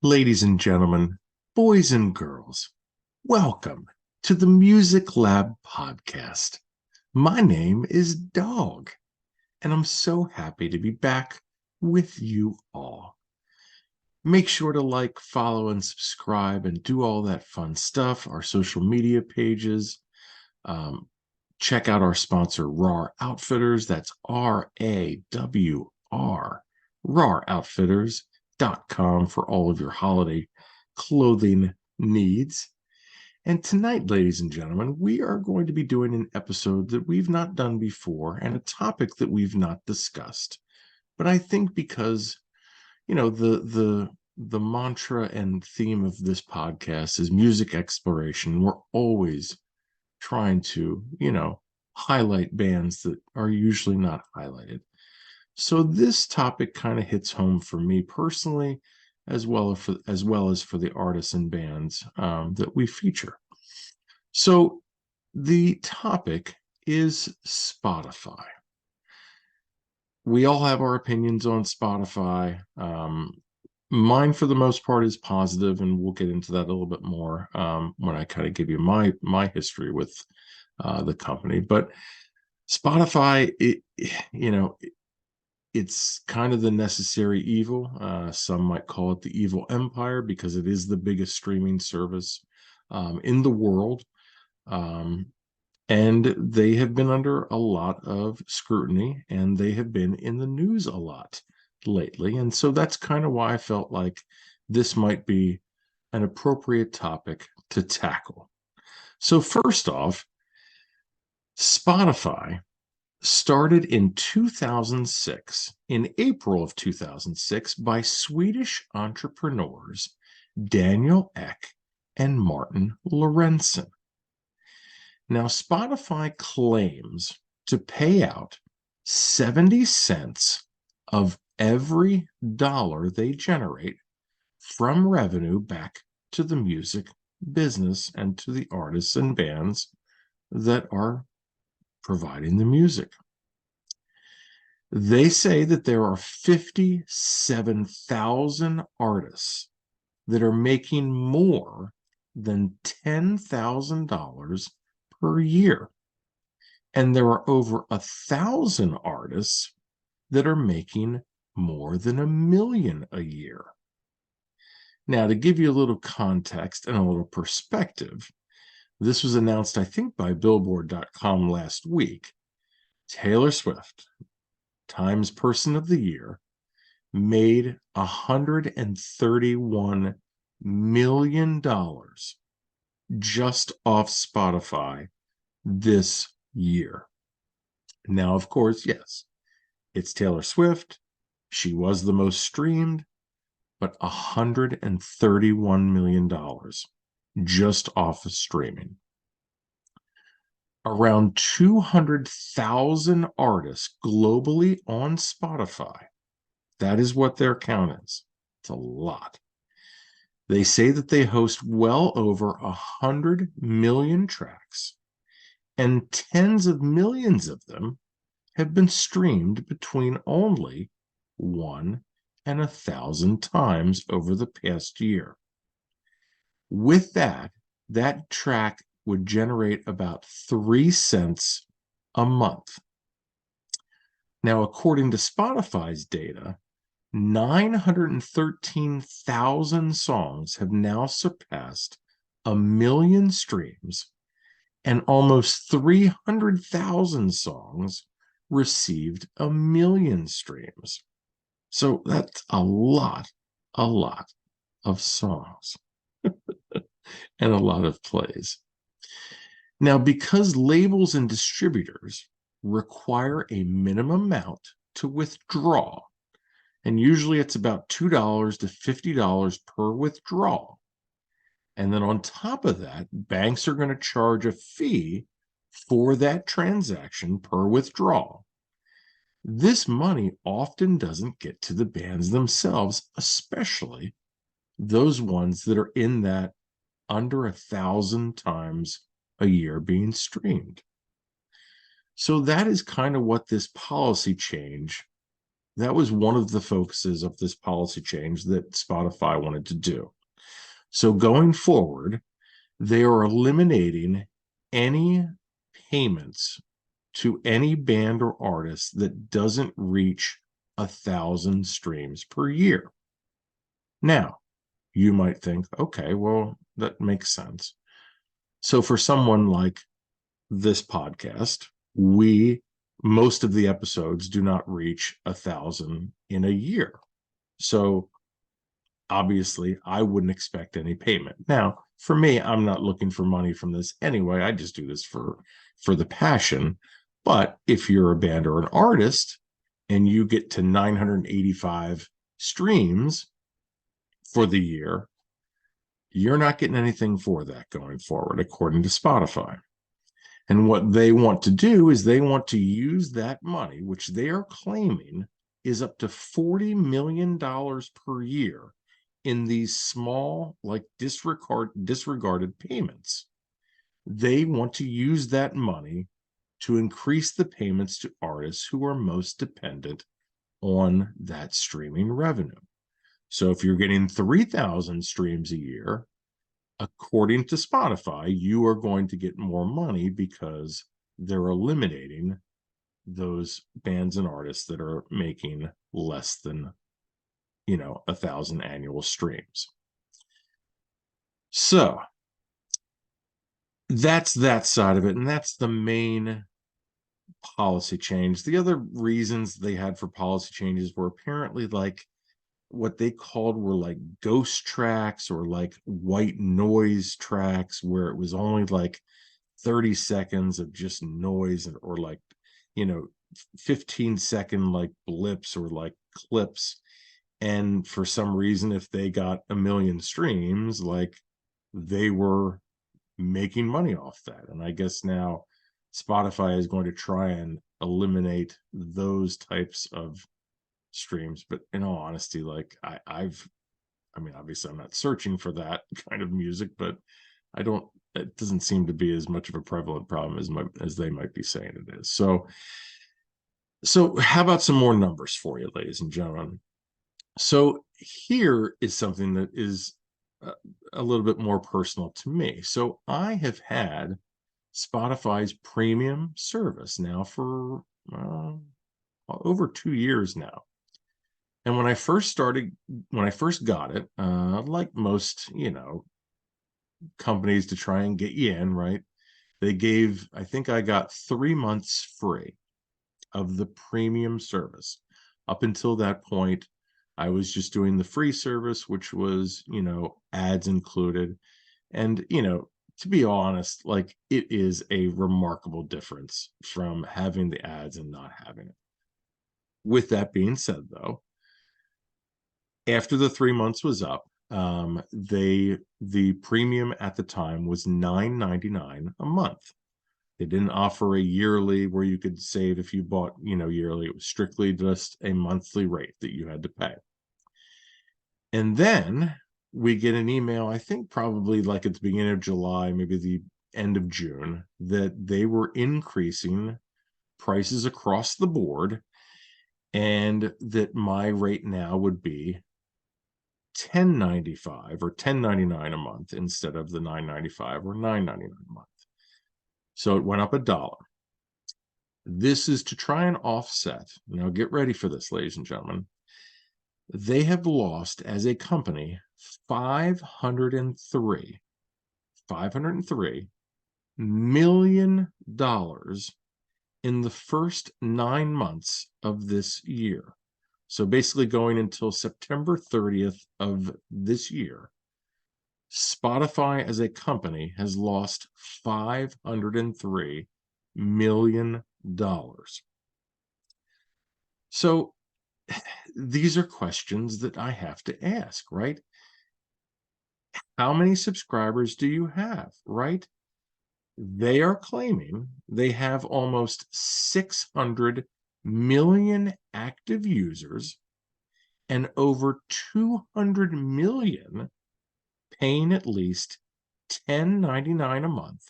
Ladies and gentlemen, boys and girls, welcome to the Music Lab podcast. My name is Dogg, and I'm so happy to be back with you all. Make sure to like, follow, and subscribe and do all that fun stuff, our social media pages. Check out our sponsor, RAR Outfitters. That's RAWR, RAROutfitters.com for all of your holiday clothing needs. And tonight, ladies and gentlemen, we are going to be doing an episode that we've not done before and a topic that we've not discussed. But I think because, the mantra and theme of this podcast is music exploration. We're always trying to, highlight bands that are usually not highlighted. So this topic kind of hits home for me personally, as well as for the artists and bands that we feature. So the topic is Spotify. We all have our opinions on Spotify. Mine, for the most part, is positive, and we'll get into that a little bit more when I kind of give you my history with the company. But Spotify, it's kind of the necessary evil. Some might call it the evil empire because it is the biggest streaming service in the world. And they have been under a lot of scrutiny, and they have been in the news a lot lately. And so that's kind of why I felt like this might be an appropriate topic to tackle. So first off, Spotify started in 2006, in April of 2006, by Swedish entrepreneurs Daniel Ek and Martin Lorentzen. Now, Spotify claims to pay out 70 cents of every dollar they generate from revenue back to the music business and to the artists and bands that are providing the music. They say that there are 57,000 artists that are making more than $10,000 per year. And there are over 1,000 artists that are making more than $1 million a year. Now, to give you a little context and a little perspective, this was announced, I think, by Billboard.com last week. Taylor Swift, Times Person of the Year, made $131 million just off Spotify this year. Now, of course, yes, it's Taylor Swift. She was the most streamed, but $131 million just off of streaming. Around 200,000 artists globally on Spotify. That is what their count is. It's a lot. They say that they host well over 100 million tracks, and tens of millions of them have been streamed between only 1 and 1,000 times over the past year. With that track would generate about 3 cents a month. Now, according to Spotify's data, 913,000 songs have now surpassed 1 million streams, and almost 300,000 songs received 1 million streams. So that's a lot of songs and a lot of plays. Now, because labels and distributors require a minimum amount to withdraw, and usually it's about $2 to $50 per withdrawal, and then on top of that, banks are going to charge a fee for that transaction per withdrawal. This money often doesn't get to the bands themselves, especially those ones that are in that under 1,000 times a year being streamed. So that is kind of what this policy change That was one of the focuses of this policy change that Spotify wanted to do. So going forward, they are eliminating any payments to any band or artist that doesn't reach 1,000 streams per year. Now, you might think, okay, well, that makes sense. So for someone like this podcast, most of the episodes do not reach 1,000 in a year. So obviously, I wouldn't expect any payment. Now, for me, I'm not looking for money from this anyway. I just do this for the passion. But if you're a band or an artist and you get to 985 streams for the year, you're not getting anything for that going forward, according to Spotify. And what they want to do is they want to use that money, which they are claiming is up to $40 million per year in these small, like disregarded payments. They want to use that money to increase the payments to artists who are most dependent on that streaming revenue. So if you're getting 3,000 streams a year, according to Spotify, you are going to get more money because they're eliminating those bands and artists that are making less than 1,000 annual streams. So that's that side of it, and that's the main policy change. The other reasons they had for policy changes were apparently like what they called were like ghost tracks or like white noise tracks, where it was only like 30 seconds of just noise, or like 15-second like blips or like clips. And for some reason, if they got 1 million streams, like they were making money off that. And I guess now Spotify is going to try and eliminate those types of streams. But in all honesty, like I mean, obviously I'm not searching for that kind of music, but it doesn't seem to be as much of a prevalent problem as they might be saying it is. So how about some more numbers for you, ladies and gentlemen? So here is something that is a little bit more personal to me. So I have had Spotify's premium service now for over 2 years now. And when I first got it, like most, companies to try and get you in, right? I think I got 3 months free of the premium service. Up until that point, I was just doing the free service, which was, ads included. And, to be honest, like it is a remarkable difference from having the ads and not having it. With that being said, though, after the 3 months was up, the premium at the time was $9.99 a month. They didn't offer a yearly where you could save if you bought, yearly. It was strictly just a monthly rate that you had to pay. And then we get an email, I think probably like at the beginning of July, maybe the end of June, that they were increasing prices across the board, and that my rate now would be $10.95 or $10.99 a month instead of the $9.95 or $9.99 a month. So it went up $1. This is to try and offset. Now get ready for this, ladies and gentlemen. They have lost as a company $503 million in the first 9 months of this year. So basically going until September 30th of this year, Spotify as a company has lost $503 million. So these are questions that I have to ask, right? How many subscribers do you have, right? They are claiming they have almost 600 million active users and over 200 million paying at least $10.99 a month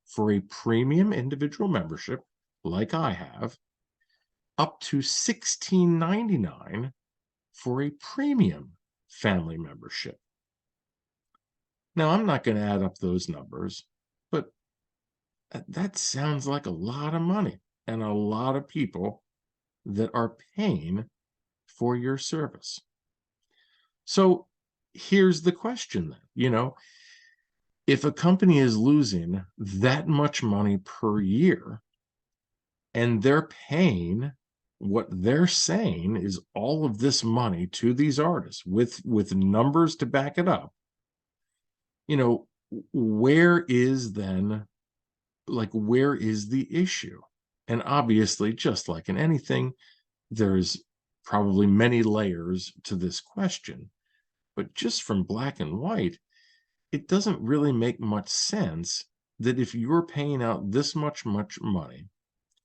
for a premium individual membership like I have. up to $16.99 for a premium family membership. Now, I'm not going to add up those numbers, but that sounds like a lot of money and a lot of people that are paying for your service. So here's the question then, if a company is losing that much money per year and they're paying what they're saying is all of this money to these artists with numbers to back it up, where is then, where is the issue? And obviously, just like in anything, there's probably many layers to this question, but just from black and white, it doesn't really make much sense that if you're paying out this much money,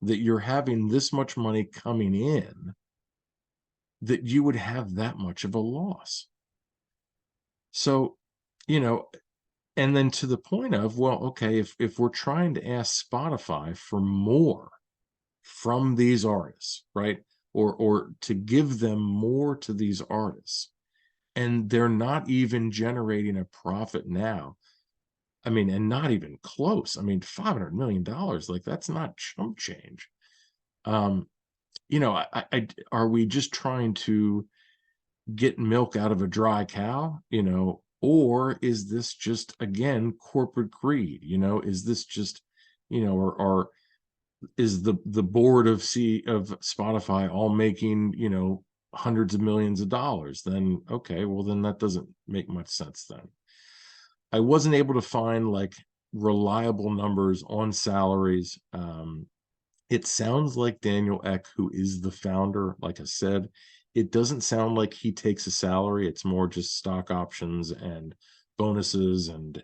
that you're having this much money coming in, that you would have that much of a loss. So, and then to the point of, well, okay, if we're trying to ask Spotify for more from these artists, right? Or to give them more to these artists, and they're not even generating a profit now. I mean, and not even close. I mean, $500 million, like that's not chump change. Are we just trying to get milk out of a dry cow, or is this just, again, corporate greed? Is this just, or is the board of Spotify all making, hundreds of millions of dollars? Then okay, well then that doesn't make much sense. Then I wasn't able to find reliable numbers on salaries. It sounds like Daniel Ek, who is the founder, like I said, it doesn't sound like he takes a salary. It's more just stock options and bonuses and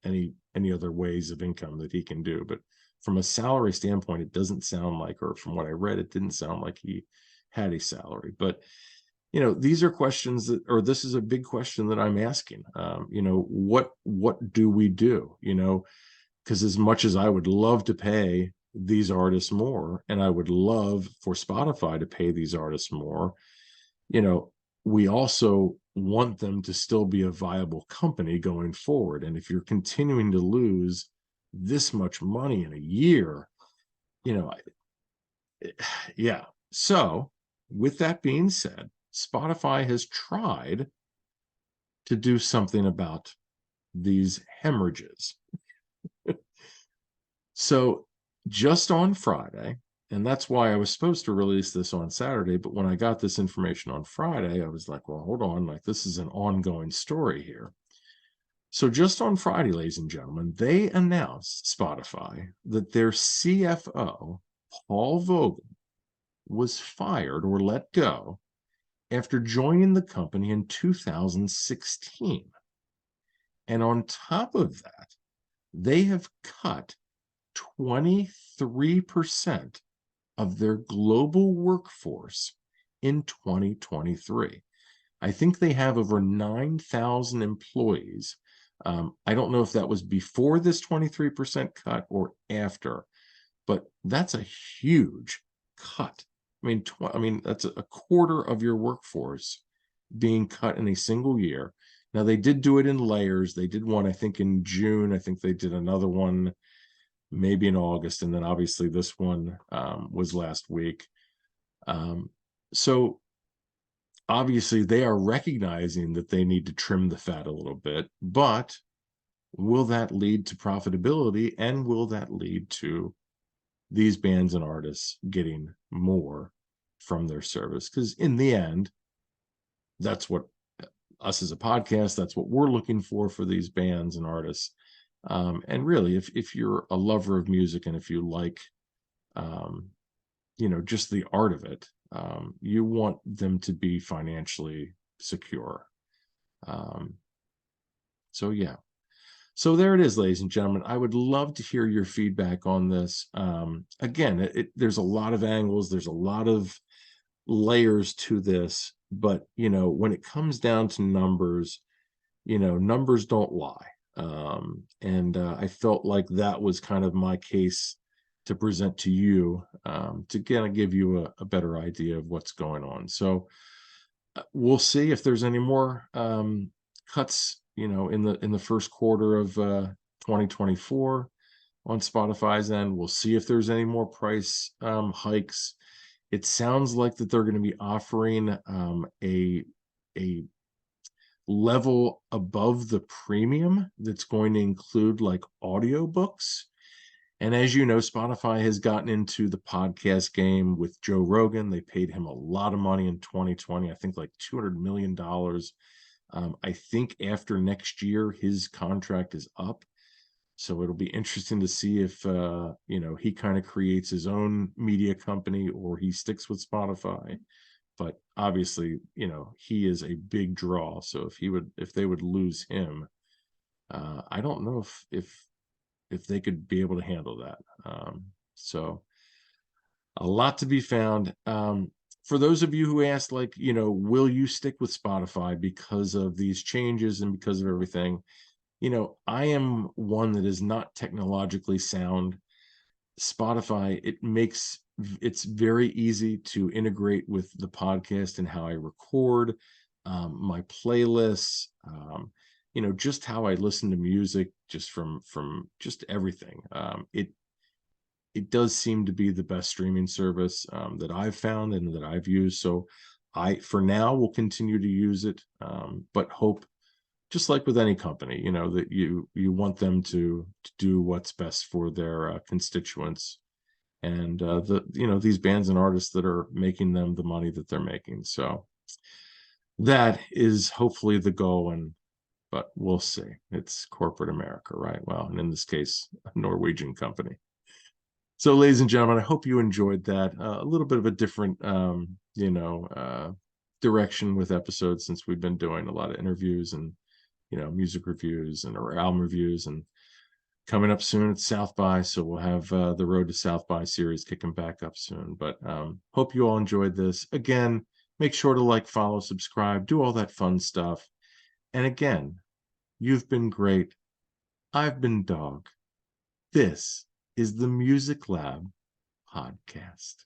any other ways of income that he can do. But from a salary standpoint, it doesn't sound like, or from what I read, it didn't sound like he had a salary. But these are questions that, or this is a big question that I'm asking. What do we do? Because as much as I would love to pay these artists more, and I would love for Spotify to pay these artists more, we also want them to still be a viable company going forward. And if you're continuing to lose this much money in a year, yeah. So with that being said, Spotify has tried to do something about these hemorrhages. So just on Friday, and that's why I was supposed to release this on Saturday, but when I got this information on Friday, I was like, well, hold on, this is an ongoing story here. So just on Friday, ladies and gentlemen, they announced, Spotify, that their CFO, Paul Vogel, was fired or let go after joining the company in 2016. And on top of that, they have cut 23% of their global workforce in 2023. I think they have over 9,000 employees. I don't know if that was before this 23% cut or after, but that's a huge cut. I mean, that's a quarter of your workforce being cut in a single year. Now, they did do it in layers. They did one, I think, in June. I think they did another one maybe in August. And then obviously this one was last week. So obviously they are recognizing that they need to trim the fat a little bit, but will that lead to profitability, and will that lead to these bands and artists getting more from their service? Because in the end, that's what us as a podcast, that's what we're looking for these bands and artists. And really, if you're a lover of music, and if you like, just the art of it, you want them to be financially secure. So yeah. So there it is, ladies and gentlemen. I would love to hear your feedback on this. Again, there's a lot of angles. There's a lot of layers to this. But, when it comes down to numbers, numbers don't lie. And I felt like that was kind of my case to present to you, to kind of give you a better idea of what's going on. So we'll see if there's any more cuts, in the first quarter of 2024 on Spotify's end. We'll see if there's any more price hikes. It sounds like that they're going to be offering a level above the premium that's going to include like audiobooks. And as you know, Spotify has gotten into the podcast game with Joe Rogan. They paid him a lot of money in 2020, I think like $200 million. I think after next year, his contract is up. So it'll be interesting to see if, he kind of creates his own media company or he sticks with Spotify. But obviously, he is a big draw. So if they would lose him, I don't know if they could be able to handle that. So a lot to be found. For those of you who asked, like, will you stick with Spotify because of these changes and because of everything? I am one that is not technologically sound. Spotify, it's very easy to integrate with the podcast and how I record, my playlists, just how I listen to music, just from just everything. It does seem to be the best streaming service that I've found and that I've used. So for now, will continue to use it, but hope, just like with any company, that you want them to do what's best for their constituents and these bands and artists that are making them the money that they're making. So that is hopefully the goal, but we'll see. It's corporate America, right? Well, and in this case, a Norwegian company. So, ladies and gentlemen, I hope you enjoyed that. A little bit of a different, direction with episodes, since we've been doing a lot of interviews and music reviews or album reviews, and coming up soon at South by. So we'll have the Road to South by series kicking back up soon. But hope you all enjoyed this. Again, make sure to like, follow, subscribe, do all that fun stuff. And again, you've been great. I've been Dogg. This is the Music Lab podcast.